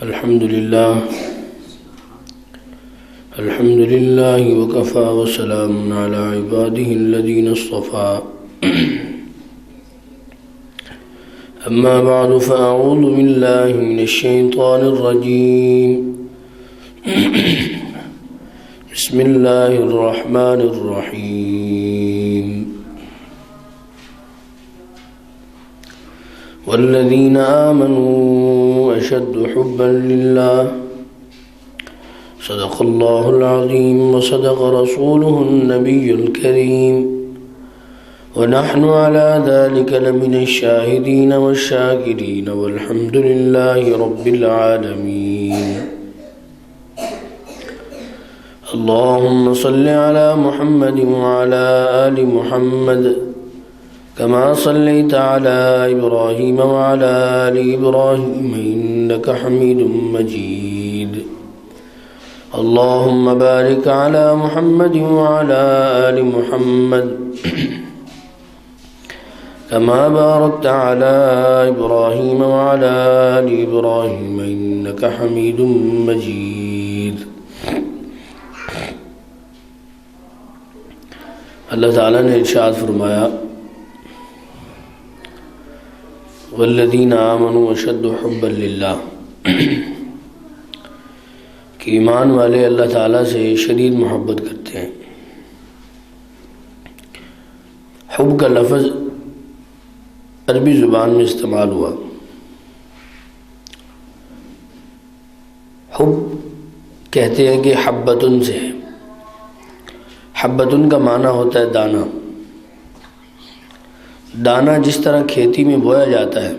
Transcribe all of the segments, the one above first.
الحمد لله وكفى وسلام على عباده الذين اصطفى أما بعد فأعوذ بالله من الشيطان الرجيم بسم الله الرحمن الرحيم والذين آمنوا أشد حبا لله صدق الله العظيم وصدق رسوله النبي الكريم ونحن على ذلك لمن الشاهدين والشاكرين والحمد لله رب العالمين اللهم صل على محمد وعلى آل محمد كما صليت على إبراهيم وعلى آل إبراهيم إنك حميد مجيد اللهم بارك على محمد وعلى آل محمد كما باركت على إبراهيم وعلى آل إبراهيم إنك حميد مجيد اللہ تعالیٰ نے ارشاد فرمایا والذین آمنوا اشد حبا للہ کہ ایمان والے اللہ تعالیٰ سے شدید محبت کرتے ہیں۔ حب کا لفظ عربی زبان میں استعمال ہوا۔ حب کہتے ہیں کہ حبتن سے ہے۔ حبتن کا معنی ہوتا ہے دانہ۔ دانہ جس طرح کھیتی میں بویا جاتا ہے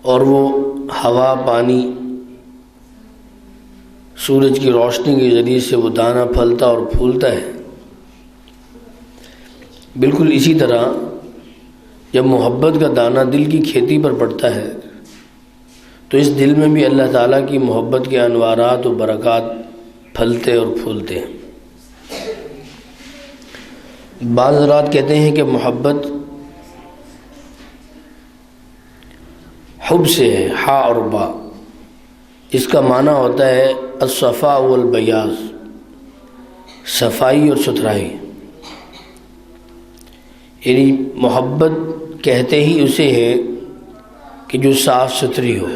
اور وہ ہوا، پانی، سورج کی روشنی کے ذریعے سے وہ دانہ پھلتا اور پھولتا ہے، بالکل اسی طرح جب محبت کا دانہ دل کی کھیتی پر پڑتا ہے تو اس دل میں بھی اللہ تعالیٰ کی محبت کے انوارات و برکات پھلتے اور پھولتے ہیں۔ بعض حضرات کہتے ہیں کہ محبت حب سے ہے، ہا اور با۔ اس کا معنی ہوتا ہے الصفاء والبیاض، صفائی اور ستھرائی۔ یعنی محبت کہتے ہی اسے ہے کہ جو صاف ستھری ہو۔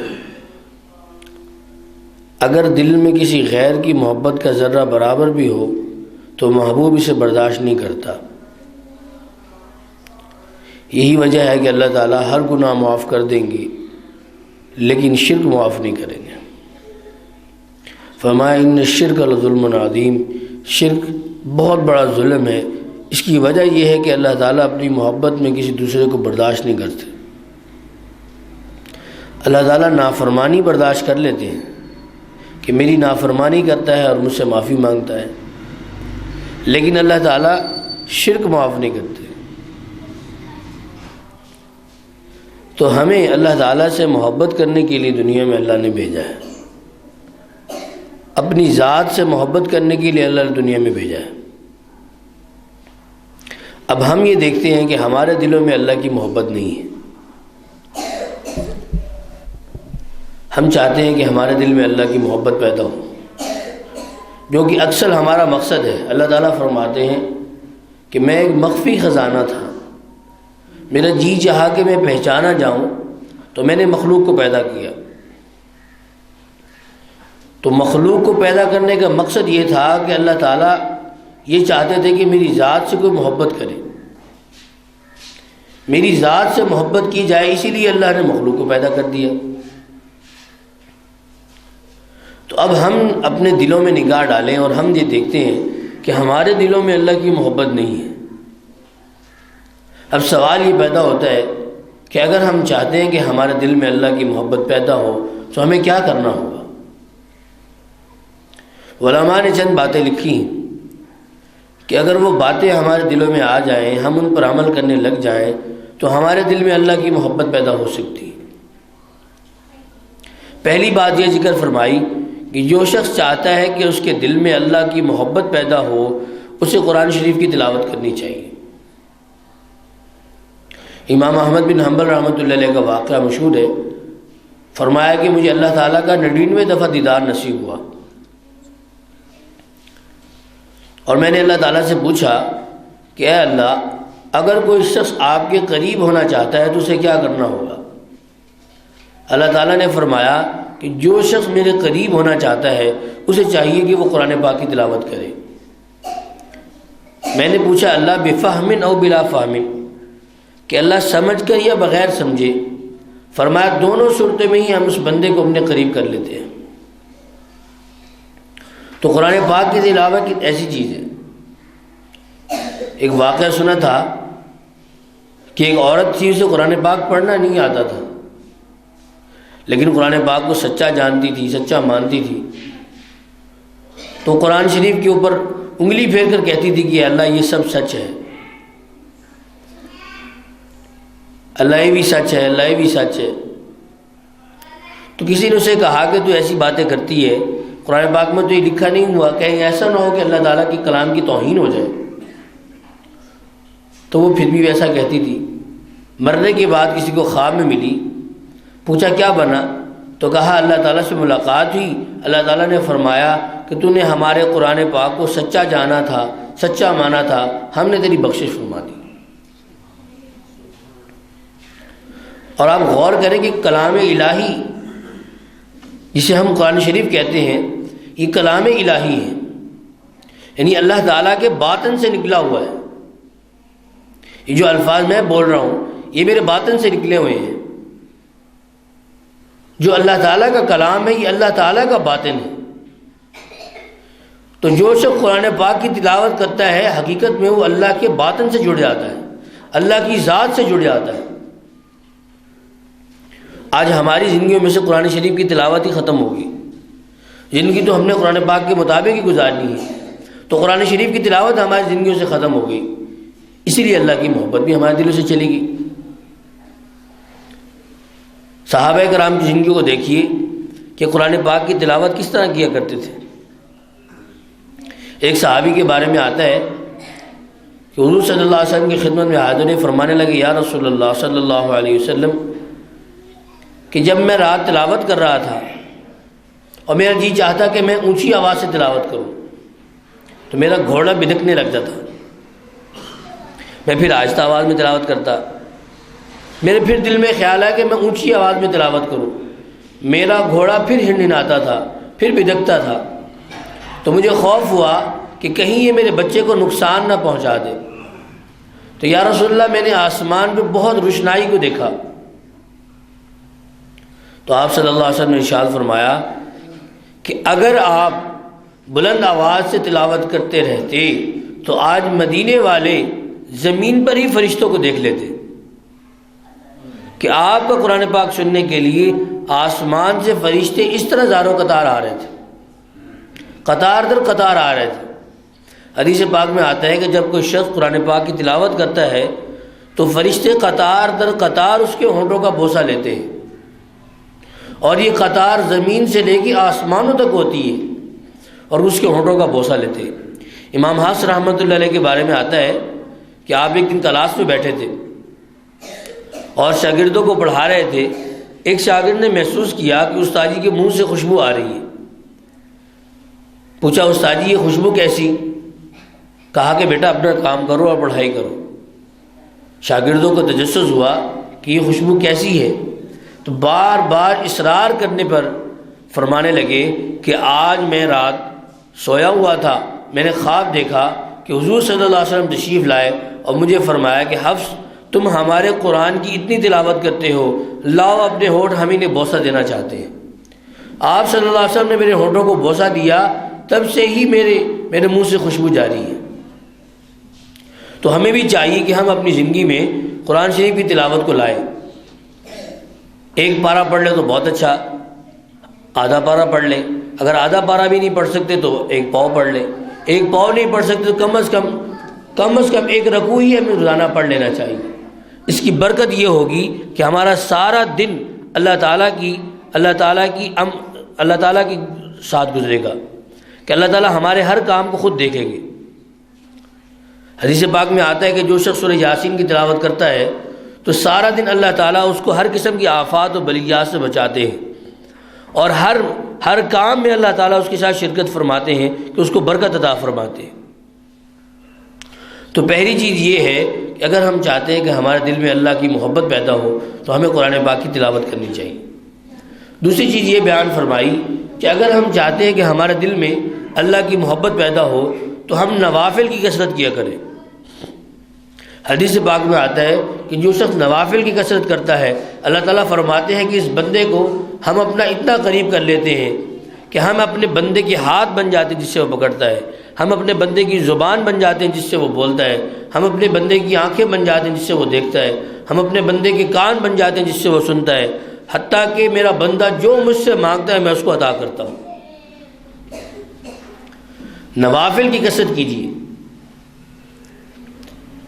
اگر دل میں کسی غیر کی محبت کا ذرہ برابر بھی ہو تو محبوب اسے برداشت نہیں کرتا۔ یہی وجہ ہے کہ اللہ تعالیٰ ہر گناہ معاف کر دیں گے لیکن شرک معاف نہیں کریں گے۔ فرمایا ان الشرک لظلم عظیم، شرک بہت بڑا ظلم ہے۔ اس کی وجہ یہ ہے کہ اللہ تعالیٰ اپنی محبت میں کسی دوسرے کو برداشت نہیں کرتے۔ اللہ تعالیٰ نافرمانی برداشت کر لیتے ہیں کہ میری نافرمانی کرتا ہے اور مجھ سے معافی مانگتا ہے، لیکن اللہ تعالیٰ شرک معاف نہیں کرتے۔ تو ہمیں اللہ تعالیٰ سے محبت کرنے کے لیے دنیا میں اللہ نے بھیجا ہے، اپنی ذات سے محبت کرنے کے لیے اللہ نے دنیا میں بھیجا ہے۔ اب ہم یہ دیکھتے ہیں کہ ہمارے دلوں میں اللہ کی محبت نہیں ہے۔ ہم چاہتے ہیں کہ ہمارے دل میں اللہ کی محبت پیدا ہو، جو کہ اکثر ہمارا مقصد ہے۔ اللہ تعالیٰ فرماتے ہیں کہ میں ایک مخفی خزانہ تھا، میرا جی چاہا کہ میں پہچانا جاؤں تو میں نے مخلوق کو پیدا کیا۔ تو مخلوق کو پیدا کرنے کا مقصد یہ تھا کہ اللہ تعالیٰ یہ چاہتے تھے کہ میری ذات سے کوئی محبت کرے، میری ذات سے محبت کی جائے، اسی لیے اللہ نے مخلوق کو پیدا کر دیا۔ تو اب ہم اپنے دلوں میں نگاہ ڈالیں اور ہم یہ دیکھتے ہیں کہ ہمارے دلوں میں اللہ کی محبت نہیں ہے۔ اب سوال یہ پیدا ہوتا ہے کہ اگر ہم چاہتے ہیں کہ ہمارے دل میں اللہ کی محبت پیدا ہو تو ہمیں کیا کرنا ہوگا؟ علماء نے چند باتیں لکھی ہیں کہ اگر وہ باتیں ہمارے دلوں میں آ جائیں، ہم ان پر عمل کرنے لگ جائیں تو ہمارے دل میں اللہ کی محبت پیدا ہو سکتی ہے۔ پہلی بات یہ ذکر فرمائی کہ جو شخص چاہتا ہے کہ اس کے دل میں اللہ کی محبت پیدا ہو، اسے قرآن شریف کی تلاوت کرنی چاہیے۔ امام احمد بن حنبل رحمۃ اللہ علیہ کا واقعہ مشہور ہے فرمایا کہ مجھے اللہ تعالیٰ کا 99 دفعہ دیدار نصیب ہوا، اور میں نے اللہ تعالیٰ سے پوچھا کہ اے اللہ، اگر کوئی شخص آپ کے قریب ہونا چاہتا ہے تو اسے کیا کرنا ہوگا؟ اللہ تعالیٰ نے فرمایا کہ جو شخص میرے قریب ہونا چاہتا ہے اسے چاہیے کہ وہ قرآن پاک کی تلاوت کرے۔ میں نے پوچھا اللہ بفہم او بلا فہم، کہ اللہ سمجھ کر یا بغیر سمجھے؟ فرمایا دونوں صورتوں میں ہی ہم اس بندے کو اپنے قریب کر لیتے ہیں۔ تو قرآن پاک کی تلاوت ایک ایسی چیز ہے۔ ایک واقعہ سنا تھا کہ ایک عورت تھی، اسے قرآن پاک پڑھنا نہیں آتا تھا، لیکن قرآن پاک کو سچا جانتی تھی، سچا مانتی تھی، تو قرآن شریف کے اوپر انگلی پھیر کر کہتی تھی کہ اللہ یہ سب سچ ہے، اللہ یہ بھی سچ ہے، اللہ یہ بھی سچ ہے۔ تو کسی نے اسے کہا کہ تو ایسی باتیں کرتی ہے، قرآن پاک میں تو یہ لکھا نہیں ہوا، کہیں ایسا نہ ہو کہ اللہ تعالیٰ کی کلام کی توہین ہو جائے۔ تو وہ پھر بھی ویسا کہتی تھی۔ مرنے کے بعد کسی کو خواب میں ملی، پوچھا کیا بنا؟ تو کہا اللہ تعالیٰ سے ملاقات ہوئی، اللہ تعالیٰ نے فرمایا کہ تو نے ہمارے قرآن پاک کو سچا جانا تھا، سچا مانا تھا، ہم نے تیری بخشش فرما دی۔ اور آپ غور کریں کہ کلام الہی جسے ہم قرآن شریف کہتے ہیں، یہ کلام الہی ہے، یعنی اللہ تعالیٰ کے باطن سے نکلا ہوا ہے۔ یہ جو الفاظ میں بول رہا ہوں یہ میرے باطن سے نکلے ہوئے ہیں۔ جو اللہ تعالیٰ کا کلام ہے یہ اللہ تعالیٰ کا باطن ہے۔ تو جو شخص قرآن پاک کی تلاوت کرتا ہے حقیقت میں وہ اللہ کے باطن سے جڑ جاتا ہے، اللہ کی ذات سے جڑ جاتا ہے۔ آج ہماری زندگیوں میں سے قرآن شریف کی تلاوت ہی ختم ہوگی، زندگی تو ہم نے قرآن پاک کے مطابق ہی گزارنی ہے، تو قرآن شریف کی تلاوت ہماری زندگیوں سے ختم ہو گئی، اسی لیے اللہ کی محبت بھی ہمارے دلوں سے چلی گئی۔ صحابہ کرام کی زندگی کو دیکھیے کہ قرآن پاک کی تلاوت کس طرح کیا کرتے تھے۔ ایک صحابی کے بارے میں آتا ہے کہ حضور صلی اللہ علیہ وسلم کی خدمت میں حاضر ہوئے، فرمانے لگے یا رسول اللہ صلی اللہ علیہ وسلم کہ جب میں رات تلاوت کر رہا تھا اور میرا جی چاہتا کہ میں اونچی آواز سے تلاوت کروں تو میرا گھوڑا بدکنے لگ جاتا، میں پھر آہستہ آواز میں تلاوت کرتا، میرے پھر دل میں خیال آیا کہ میں اونچی آواز میں تلاوت کروں، میرا گھوڑا پھر ہنہناتا تھا، پھر بدکتا تھا، تو مجھے خوف ہوا کہ کہیں یہ میرے بچے کو نقصان نہ پہنچا دے۔ تو یا رسول اللہ میں نے آسمان پہ بہت روشنائی کو دیکھا، تو آپ صلی اللہ علیہ وسلم نے ارشاد فرمایا کہ اگر آپ بلند آواز سے تلاوت کرتے رہتے تو آج مدینے والے زمین پر ہی فرشتوں کو دیکھ لیتے کہ آپ کا قرآن پاک سننے کے لیے آسمان سے فرشتے اس طرح زاروں قطار آ رہے تھے، قطار در قطار آ رہے تھے۔ حدیث پاک میں آتا ہے کہ جب کوئی شخص قرآن پاک کی تلاوت کرتا ہے تو فرشتے قطار در قطار اس کے ہونٹوں کا بوسہ لیتے ہیں، اور یہ قطار زمین سے لے کے آسمانوں تک ہوتی ہے اور اس کے ہونٹوں کا بوسہ لیتے ہیں۔ امام حافظ رحمۃ اللہ علیہ کے بارے میں آتا ہے کہ آپ ایک دن کلاس میں بیٹھے تھے اور شاگردوں کو پڑھا رہے تھے، ایک شاگرد نے محسوس کیا کہ استاد جی کے منہ سے خوشبو آ رہی ہے، پوچھا استاد جی یہ خوشبو کیسی؟ کہا کہ بیٹا اپنا کام کرو اور پڑھائی کرو۔ شاگردوں کو تجسس ہوا کہ یہ خوشبو کیسی ہے، تو بار بار اصرار کرنے پر فرمانے لگے کہ آج میں رات سویا ہوا تھا، میں نے خواب دیکھا کہ حضور صلی اللہ علیہ وسلم تشریف لائے اور مجھے فرمایا کہ حفص تم ہمارے قرآن کی اتنی تلاوت کرتے ہو، لاؤ اپنے ہونٹ ہم انہیں بوسہ دینا چاہتے ہیں۔ آپ صلی اللہ علیہ وسلم نے میرے ہونٹوں کو بوسہ دیا، تب سے ہی میرے منہ سے خوشبو جاری ہے۔ تو ہمیں بھی چاہیے کہ ہم اپنی زندگی میں قرآن شریف کی تلاوت کو لائیں۔ ایک پارہ پڑھ لے تو بہت اچھا، آدھا پارہ پڑھ لے، اگر آدھا پارہ بھی نہیں پڑھ سکتے تو ایک پاؤ پڑھ لے، ایک پاؤ نہیں پڑھ سکتے تو کم از کم ایک رکوع ہی ہمیں روزانہ پڑھ لینا چاہیے۔ اس کی برکت یہ ہوگی کہ ہمارا سارا دن اللہ تعالیٰ کی ساتھ گزرے گا، کہ اللہ تعالیٰ ہمارے ہر کام کو خود دیکھیں گے۔ حدیث پاک میں آتا ہے کہ جو شخص سورہ یاسین کی تلاوت کرتا ہے تو سارا دن اللہ تعالیٰ اس کو ہر قسم کی آفات و بلیات سے بچاتے ہیں، اور ہر کام میں اللہ تعالیٰ اس کے ساتھ شرکت فرماتے ہیں کہ اس کو برکت عطا فرماتے ہیں۔ تو پہلی چیز یہ ہے کہ اگر ہم چاہتے ہیں کہ ہمارے دل میں اللہ کی محبت پیدا ہو تو ہمیں قرآن پاک کی تلاوت کرنی چاہیے۔ دوسری چیز یہ بیان فرمائی کہ اگر ہم چاہتے ہیں کہ ہمارے دل میں اللہ کی محبت پیدا ہو تو ہم نوافل کی کثرت کیا کریں۔ حدیث پاک میں آتا ہے کہ جو شخص نوافل کی کثرت کرتا ہے، اللہ تعالیٰ فرماتے ہیں کہ اس بندے کو ہم اپنا اتنا قریب کر لیتے ہیں کہ ہم اپنے بندے کے ہاتھ بن جاتے ہیں جس سے وہ پکڑتا ہے، ہم اپنے بندے کی زبان بن جاتے ہیں جس سے وہ بولتا ہے، ہم اپنے بندے کی آنکھیں بن جاتے ہیں جس سے وہ دیکھتا ہے، ہم اپنے بندے کے کان بن جاتے ہیں جس سے وہ سنتا ہے، حتیٰ کہ میرا بندہ جو مجھ سے مانگتا ہے میں اس کو عطا کرتا ہوں۔ نوافل کی کثرت کیجیے،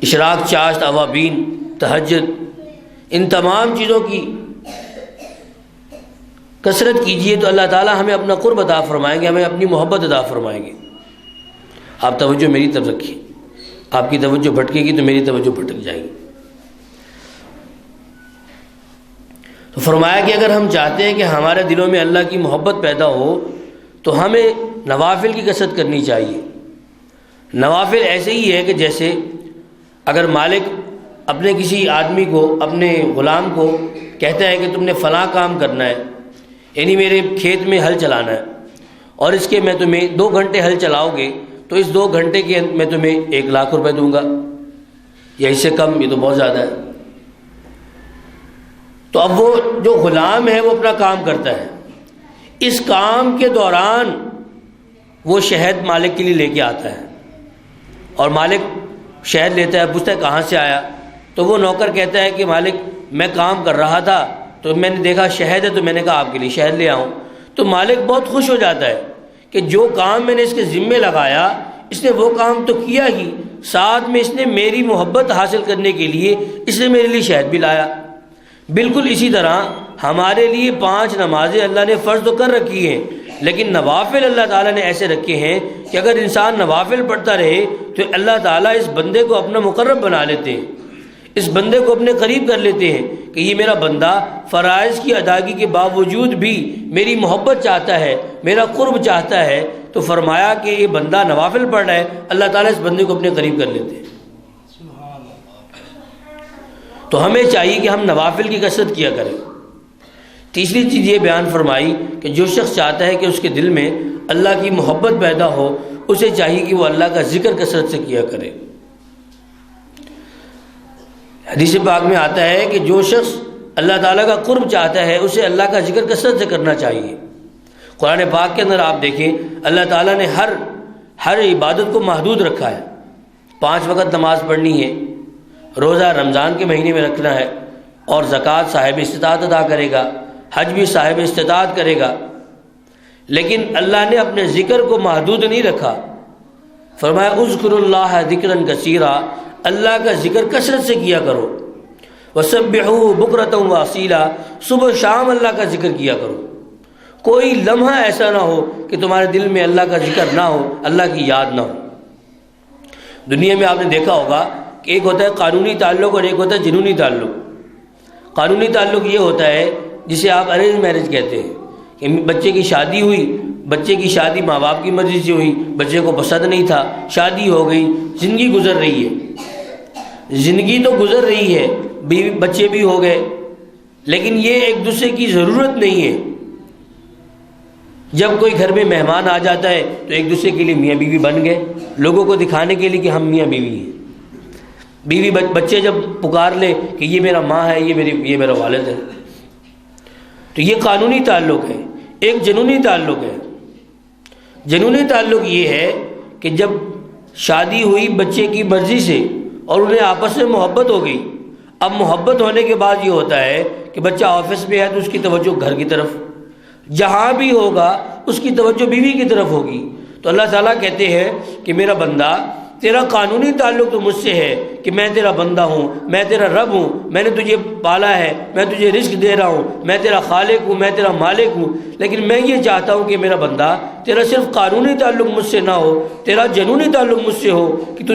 اشراق، چاشت، اوابین، تہجد، ان تمام چیزوں کی کثرت کیجیے تو اللہ تعالیٰ ہمیں اپنا قرب عطا فرمائیں گے، ہمیں اپنی محبت عطا فرمائیں گے۔ آپ توجہ میری طرف رکھیے، آپ کی توجہ بھٹکے گی تو میری توجہ بھٹک جائے گی۔ تو فرمایا کہ اگر ہم چاہتے ہیں کہ ہمارے دلوں میں اللہ کی محبت پیدا ہو تو ہمیں نوافل کی کثرت کرنی چاہیے۔ نوافل ایسے ہی ہے کہ جیسے اگر مالک اپنے کسی آدمی کو، اپنے غلام کو کہتا ہے کہ تم نے فلاں کام کرنا ہے، یعنی میرے کھیت میں ہل چلانا ہے، اور اس کے میں تمہیں 2 گھنٹے ہل چلاؤ گے تو اس 2 گھنٹے کے میں تمہیں 1 لاکھ روپے دوں گا، یا اس سے کم، یہ تو بہت زیادہ ہے۔ تو اب وہ جو غلام ہے وہ اپنا کام کرتا ہے، اس کام کے دوران وہ شہد مالک کے لیے لے کے آتا ہے، اور مالک شہد لیتا ہے، پوچھتا ہے کہاں سے آیا، تو وہ نوکر کہتا ہے کہ مالک میں کام کر رہا تھا تو میں نے دیکھا شہد ہے تو میں نے کہا آپ کے لیے شہد لے آؤں۔ تو مالک بہت خوش ہو جاتا ہے کہ جو کام میں نے اس کے ذمے لگایا اس نے وہ کام تو کیا ہی، ساتھ میں اس نے میری محبت حاصل کرنے کے لیے اس نے میرے لیے شہد بھی لایا۔ بالکل اسی طرح ہمارے لیے 5 نمازیں اللہ نے فرض تو کر رکھی ہیں، لیکن نوافل اللہ تعالیٰ نے ایسے رکھے ہیں کہ اگر انسان نوافل پڑھتا رہے تو اللہ تعالیٰ اس بندے کو اپنا مقرب بنا لیتے ہیں، اس بندے کو اپنے قریب کر لیتے ہیں کہ یہ میرا بندہ فرائض کی ادائیگی کے باوجود بھی میری محبت چاہتا ہے، میرا قرب چاہتا ہے۔ تو فرمایا کہ یہ بندہ نوافل پڑھ رہا ہے، اللہ تعالیٰ اس بندے کو اپنے قریب کر لیتے ہیں۔ تو ہمیں چاہیے کہ ہم نوافل کی کثرت کیا کریں۔ تیسری چیز یہ بیان فرمائی کہ جو شخص چاہتا ہے کہ اس کے دل میں اللہ کی محبت پیدا ہو، اسے چاہیے کہ وہ اللہ کا ذکر کثرت سے کیا کرے۔ حدیث پاک میں آتا ہے کہ جو شخص اللہ تعالیٰ کا قرب چاہتا ہے اسے اللہ کا ذکر کثرت سے کرنا چاہیے۔ قرآن پاک کے اندر آپ دیکھیں اللہ تعالیٰ نے ہر عبادت کو محدود رکھا ہے۔ 5 وقت نماز پڑھنی ہے، روزہ رمضان کے مہینے میں رکھنا ہے، اور زکوٰۃ صاحب استطاعت ادا کرے گا، حج بھی صاحب استطاعت کرے گا۔ لیکن اللہ نے اپنے ذکر کو محدود نہیں رکھا، فرمایا اذکروا اللہ ذکرا کثیرا، اللہ کا ذکر کثرت سے کیا کرو، وسبحوہ بکرۃ واصیلا، صبح شام اللہ کا ذکر کیا کرو۔ کوئی لمحہ ایسا نہ ہو کہ تمہارے دل میں اللہ کا ذکر نہ ہو، اللہ کی یاد نہ ہو۔ دنیا میں آپ نے دیکھا ہوگا کہ ایک ہوتا ہے قانونی تعلق اور ایک ہوتا ہے جنونی تعلق۔ قانونی تعلق یہ ہوتا ہے جسے آپ ارینج میرج کہتے ہیں کہ بچے کی شادی ہوئی، بچے کی شادی ماں باپ کی مرضی سے ہوئی، بچے کو پسند نہیں تھا، شادی ہو گئی، زندگی گزر رہی ہے، زندگی تو گزر رہی ہے، بیوی بچے بھی ہو گئے، لیکن یہ ایک دوسرے کی ضرورت نہیں ہے۔ جب کوئی گھر میں مہمان آ جاتا ہے تو ایک دوسرے کے لیے میاں بیوی بن گئے، لوگوں کو دکھانے کے لیے کہ ہم میاں بیوی ہیں۔ بیوی بچے جب پکار لے کہ یہ میرا ماں ہے، یہ میرا والد ہے، تو یہ قانونی تعلق ہے۔ ایک جنونی تعلق ہے۔ جنونی تعلق یہ ہے کہ جب شادی ہوئی بچے کی مرضی سے اور انہیں آپس میں محبت ہو گئی، اب محبت ہونے کے بعد یہ ہوتا ہے کہ بچہ آفس میں ہے تو اس کی توجہ گھر کی طرف، جہاں بھی ہوگا اس کی توجہ بیوی کی طرف ہوگی۔ تو اللہ تعالیٰ کہتے ہیں کہ میرا بندہ تیرا قانونی تعلق تو مجھ سے ہے کہ میں تیرا بندہ ہوں، میں تیرا رب ہوں، میں نے تجھے پالا ہے، میں تجھے رزق دے رہا ہوں، میں تیرا خالق ہوں، میں تیرا مالک ہوں، لیکن میں یہ چاہتا ہوں کہ میرا بندہ تیرا صرف قانونی تعلق مجھ سے نہ ہو، تیرا جنونی تعلق مجھ سے ہو، کہ تو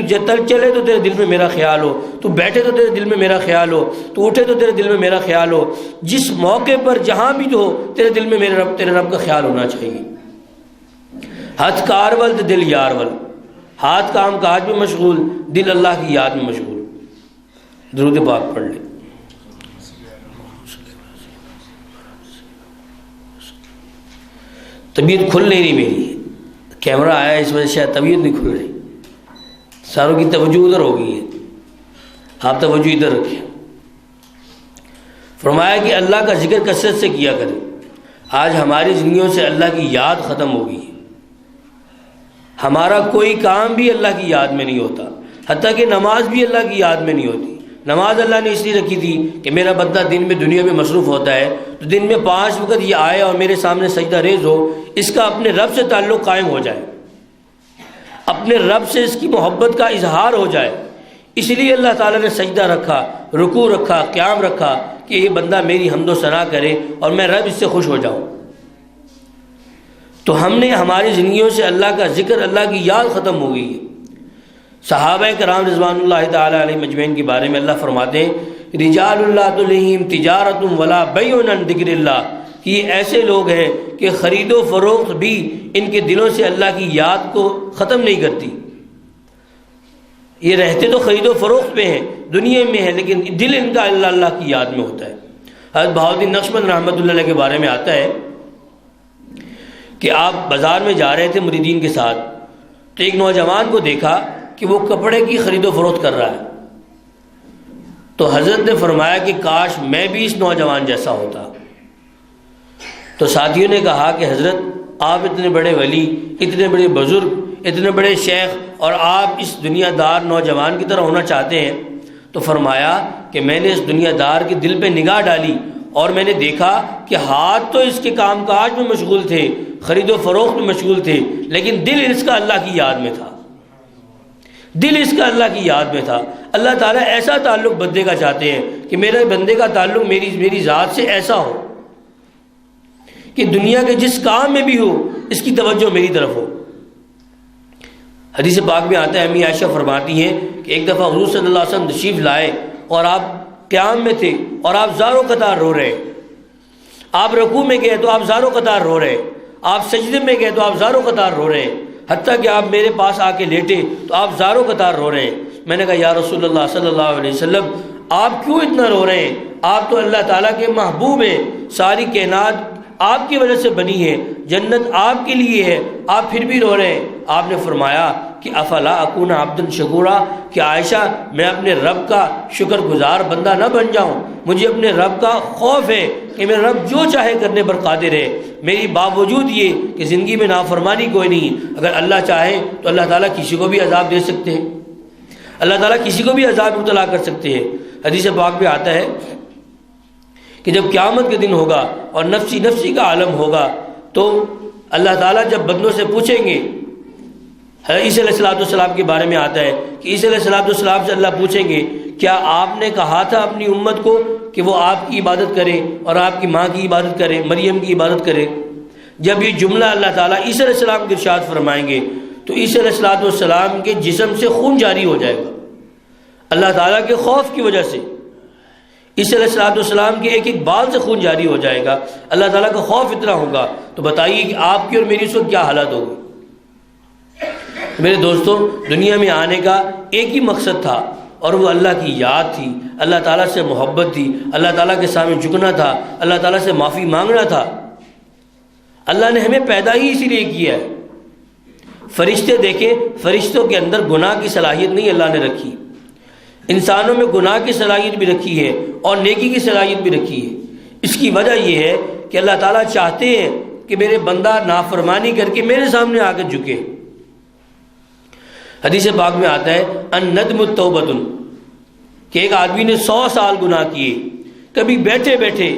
چلے تو تیرے دل میں میرا خیال ہو، تو بیٹھے تو تیرے دل میں میرا خیال ہو، تو اٹھے تو تیرے دل میں میرا خیال ہو، جس موقع پر جہاں بھی ہو تیرے دل میں تیرے رب کا خیال ہونا چاہیے۔ ہاتھ کار ول تو دل یار ول، ہاتھ کام کاج میں مشغول، دل اللہ کی یاد میں مشغول۔ درود پاک پڑھ لیں۔ طبیعت کھل نہیں رہی میری، کیمرہ آیا اس وجہ سے شاید طبیعت نہیں کھل رہی، ساروں کی توجہ ادھر ہو گئی ہے، آپ توجہ ادھر رکھیں۔ فرمایا کہ اللہ کا ذکر کثرت سے کیا کریں۔ آج ہماری زندگیوں سے اللہ کی یاد ختم ہو گئی ہے، ہمارا کوئی کام بھی اللہ کی یاد میں نہیں ہوتا، حتیٰ کہ نماز بھی اللہ کی یاد میں نہیں ہوتی۔ نماز اللہ نے اس لیے رکھی تھی کہ میرا بندہ دن میں دنیا میں مصروف ہوتا ہے، تو دن میں 5 وقت یہ آئے اور میرے سامنے سجدہ ریز ہو، اس کا اپنے رب سے تعلق قائم ہو جائے، اپنے رب سے اس کی محبت کا اظہار ہو جائے۔ اس لیے اللہ تعالیٰ نے سجدہ رکھا، رکوع رکھا، قیام رکھا، کہ یہ بندہ میری حمد و ثنا کرے اور میں رب اس سے خوش ہو جاؤں۔ تو ہم نے ہماری زندگیوں سے اللہ کا ذکر، اللہ کی یاد ختم ہو گئی ہے۔ صحابہ کرام رضوان اللہ تعالی علیہم اجمعین کے بارے میں اللہ فرماتے ہیں رجال اللہ تلہم تجارت ولا بیع عن ذکر اللہ، کہ یہ ایسے لوگ ہیں کہ خرید و فروخت بھی ان کے دلوں سے اللہ کی یاد کو ختم نہیں کرتی۔ یہ رہتے تو خرید و فروخت میں ہیں، دنیا میں ہیں، لیکن دل ان کا اللہ کی یاد میں ہوتا ہے۔ حضرت بہاؤالدین نقشبند رحمۃ اللہ علیہ کے بارے میں آتا ہے کہ آپ بازار میں جا رہے تھے مریدین کے ساتھ، تو ایک نوجوان کو دیکھا کہ وہ کپڑے کی خرید و فروخت کر رہا ہے، تو حضرت نے فرمایا کہ کاش میں بھی اس نوجوان جیسا ہوتا۔ تو ساتھیوں نے کہا کہ حضرت آپ اتنے بڑے ولی، اتنے بڑے بزرگ، اتنے بڑے شیخ، اور آپ اس دنیا دار نوجوان کی طرح ہونا چاہتے ہیں؟ تو فرمایا کہ میں نے اس دنیا دار کے دل پہ نگاہ ڈالی اور میں نے دیکھا کہ ہاتھ تو اس کے کام کاج میں مشغول تھے، خرید و فروخت میں مشغول تھے، لیکن دل اس کا اللہ کی یاد میں تھا، دل اس کا اللہ کی یاد میں تھا۔ اللہ تعالیٰ ایسا تعلق بندے کا چاہتے ہیں کہ میرے بندے کا تعلق میری ذات سے ایسا ہو کہ دنیا کے جس کام میں بھی ہو اس کی توجہ میری طرف ہو۔ حدیث پاک میں آتا ہے، امی عائشہ فرماتی ہیں کہ ایک دفعہ حضور صلی اللہ علیہ وسلم تشریف لائے اور آپ قیام میں تھے اور آپ زاروں قطار رو رہے، آپ رکوع میں گئے تو آپ زاروں قطار رو رہے، آپ سجدے میں گئے تو آپ زاروں قطار رو رہے، حتیٰ کہ آپ میرے پاس آ کے لیٹے تو آپ زاروں قطار رو رہے ہیں۔ میں نے کہا یا رسول اللہ صلی اللہ علیہ وسلم آپ کیوں اتنا رو رہے ہیں؟ آپ تو اللہ تعالیٰ کے محبوب ہیں، ساری کائنات آپ کی وجہ سے بنی ہے، جنت آپ کے لیے ہے، آپ پھر بھی رو رہے ہیں۔ آپ نے فرمایا کہ افلا اکون عبدا شکورا، کہ عائشہ میں اپنے رب کا شکر گزار بندہ نہ بن جاؤں؟ مجھے اپنے رب کا خوف ہے کہ میرا رب جو چاہے کرنے پر قادر ہے، میری باوجود یہ کہ زندگی میں نافرمانی کوئی نہیں، اگر اللہ چاہے تو اللہ تعالیٰ کسی کو بھی عذاب دے سکتے ہیں، اللہ تعالیٰ کسی کو بھی عذاب مبتلا کر سکتے ہیں۔ حدیث پاک میں آتا ہے کہ جب قیامت کے دن ہوگا اور نفسی نفسی کا عالم ہوگا تو اللہ تعالیٰ جب بندوں سے پوچھیں گے، عیسیٰ علیہ السلام کے بارے میں آتا ہے کہ عیسیٰ علیہ السلام سے اللہ پوچھیں گے کیا آپ نے کہا تھا اپنی امت کو کہ وہ آپ کی عبادت کرے اور آپ کی ماں کی عبادت کرے، مریم کی عبادت کرے؟ جب یہ جملہ اللہ تعالیٰ عیسیٰ علیہ السلام کے ارشاد فرمائیں گے تو عیسیٰ علیہ السلام کے جسم سے خون جاری ہو جائے گا، اللہ تعالیٰ کے خوف کی وجہ سے عیسیٰ علیہ السلام کے ایک ایک بال سے خون جاری ہو جائے گا، اللہ تعالیٰ کا خوف اتنا ہوگا۔ تو بتائیے کہ آپ کی اور میری اس وقت کیا حالت ہوگی؟ میرے دوستوں، دنیا میں آنے کا ایک ہی مقصد تھا اور وہ اللہ کی یاد تھی، اللہ تعالیٰ سے محبت تھی، اللہ تعالیٰ کے سامنے جھکنا تھا، اللہ تعالیٰ سے معافی مانگنا تھا۔ اللہ نے ہمیں پیدا ہی اسی لیے کیا ہے۔ فرشتے دیکھیں، فرشتوں کے اندر گناہ کی صلاحیت نہیں اللہ نے رکھی، انسانوں میں گناہ کی صلاحیت بھی رکھی ہے اور نیکی کی صلاحیت بھی رکھی ہے۔ اس کی وجہ یہ ہے کہ اللہ تعالیٰ چاہتے ہیں کہ میرے بندہ نافرمانی کر کے میرے سامنے آ کر جھکے۔ حدیث پاک میں آتا ہے الندم التوبۃ، کہ ایک آدمی نے 100 سال گناہ کیے، کبھی بیٹھے بیٹھے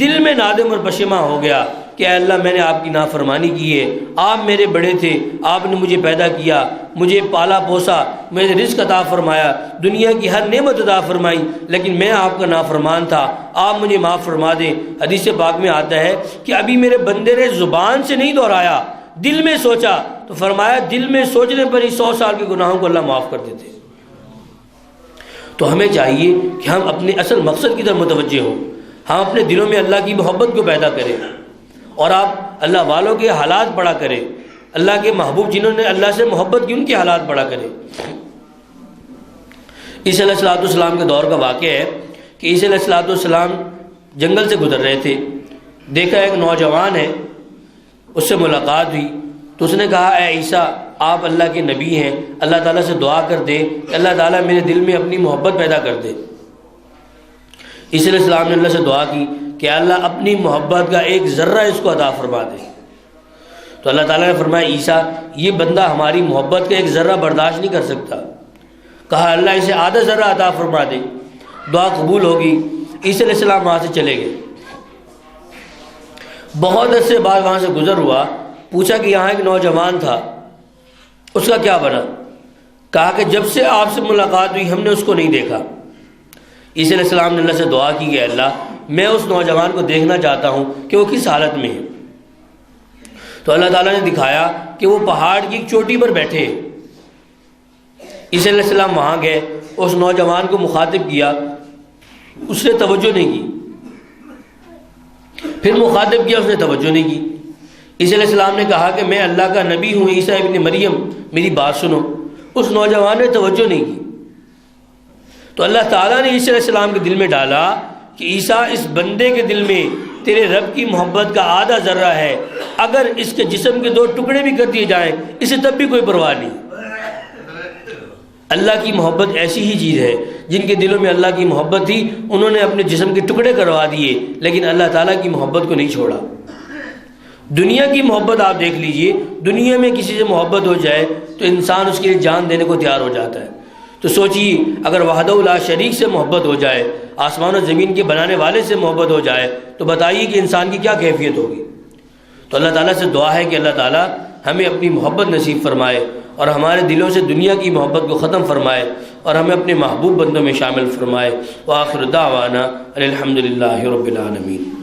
دل میں نادم اور پشیماں ہو گیا کہ اے اللہ میں نے آپ کی نافرمانی کی ہے، آپ میرے بڑے تھے، آپ نے مجھے پیدا کیا، مجھے پالا پوسا، مجھے رزق عطا فرمایا، دنیا کی ہر نعمت عطا فرمائی، لیکن میں آپ کا نافرمان تھا، آپ مجھے معاف فرما دیں۔ حدیث پاک میں آتا ہے کہ ابھی میرے بندے نے زبان سے نہیں دہرایا، دل میں سوچا، تو فرمایا دل میں سوچنے پر ہی 100 سال کے گناہوں کو اللہ معاف کر دیتے۔ تو ہمیں چاہیے کہ ہم اپنے اصل مقصد کی طرف متوجہ ہوں، ہم اپنے دلوں میں اللہ کی محبت کو پیدا کریں، اور آپ اللہ والوں کے حالات پڑھا کریں، اللہ کے محبوب جنہوں نے اللہ سے محبت کی ان کے حالات پڑھا کریں۔ عیسیٰ علیہ السلام کے دور کا واقعہ ہے کہ عیسیٰ علیہ السلام جنگل سے گزر رہے تھے، دیکھا ایک نوجوان ہے، اس سے ملاقات ہوئی، تو اس نے کہا اے عیسیٰ آپ اللہ کے نبی ہیں، اللہ تعالیٰ سے دعا کر دے کہ اللہ تعالیٰ میرے دل میں اپنی محبت پیدا کر دے۔ عیسیٰ علیہ السلام نے اللہ سے دعا کی کہ اللہ اپنی محبت کا ایک ذرہ اس کو عطا فرما دے۔ تو اللہ تعالیٰ نے فرمایا عیسیٰ یہ بندہ ہماری محبت کا ایک ذرہ برداشت نہیں کر سکتا۔ کہا اللہ اسے آدھا ذرہ عطا فرما دے، دعا قبول ہوگی۔ عیسیٰ علیہ السلام وہاں سے چلے گئے، بہت عرصے بعد وہاں سے گزر ہوا، پوچھا کہ یہاں ایک نوجوان تھا، اس کا کیا بنا؟ کہا کہ جب سے آپ سے ملاقات ہوئی ہم نے اس کو نہیں دیکھا۔ عیسیٰ علیہ السلام نے اللہ سے دعا کی کہ اللہ میں اس نوجوان کو دیکھنا چاہتا ہوں کہ وہ کس حالت میں ہے۔ تو اللہ تعالیٰ نے دکھایا کہ وہ پہاڑ کی ایک چوٹی پر بیٹھے۔ عیسیٰ علیہ السلام وہاں گئے، اس نوجوان کو مخاطب کیا، اس نے توجہ نہیں کی، پھر مخاطب کیا، اس نے توجہ نہیں کی۔ عیسیٰ علیہ السلام نے کہا کہ میں اللہ کا نبی ہوں، عیسیٰ ابن مریم میری بات سنو، اس نوجوان نے توجہ نہیں کی۔ تو اللہ تعالیٰ نے عیسیٰ علیہ السلام کے دل میں ڈالا کہ عیسیٰ اس بندے کے دل میں تیرے رب کی محبت کا آدھا ذرہ ہے، اگر اس کے جسم کے 2 ٹکڑے بھی کر دیے جائیں اسے تب بھی کوئی پرواہ نہیں۔ اللہ کی محبت ایسی ہی چیز ہے، جن کے دلوں میں اللہ کی محبت تھی انہوں نے اپنے جسم کے ٹکڑے کروا دیے، لیکن اللہ تعالیٰ کی محبت کو نہیں چھوڑا۔ دنیا کی محبت آپ دیکھ لیجئے، دنیا میں کسی سے محبت ہو جائے تو انسان اس کے لیے جان دینے کو تیار ہو جاتا ہے۔ تو سوچئے اگر وحدہ لا شریک سے محبت ہو جائے، آسمان و زمین کے بنانے والے سے محبت ہو جائے، تو بتائیے کہ انسان کی کیا کیفیت ہوگی۔ تو اللہ تعالیٰ سے دعا ہے کہ اللہ تعالیٰ ہمیں اپنی محبت نصیب فرمائے، اور ہمارے دلوں سے دنیا کی محبت کو ختم فرمائے، اور ہمیں اپنے محبوب بندوں میں شامل فرمائے۔ وآخر دعوانا الحمدللہ رب العالمین۔